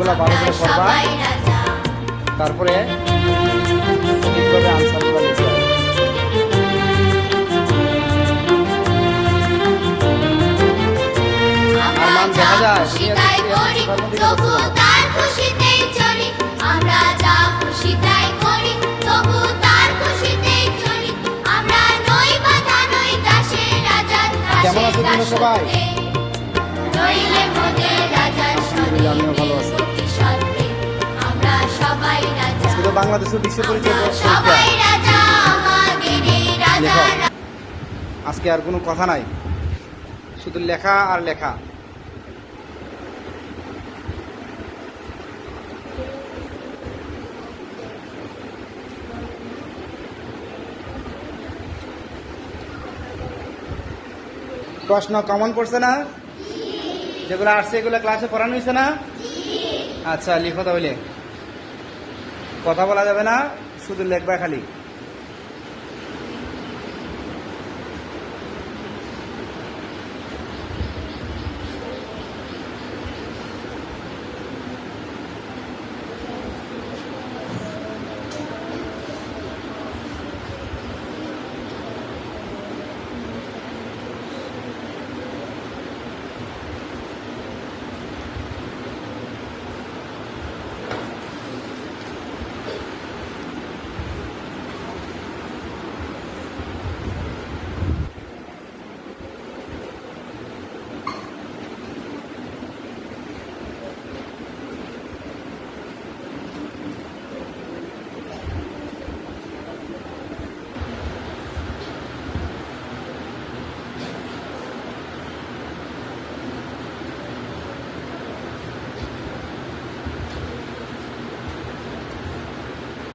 প্রশ্নগুলো ভালো করে পড়বা, তারপরে সঠিকভাবে আনসারগুলো লিখতে হবে। আর মান দেখা যায় কেমন আছো তোমরা সবাই? আলহামদুলিল্লাহ, আমিও ভালো আছি। আজকে তো বাংলাদেশের বিশ্ব পরিচয় লেখো। আজকে আর কোনো কথা নাই, শুধু লেখা আর লেখা। প্রশ্ন কমন পড়ছে না? যেগুলো আসছে এগুলো ক্লাসে পড়ানো হয়েছে না? আচ্ছা লিখো তাহলে, কথা বলা যাবে না, শুধু লেখবা খালি।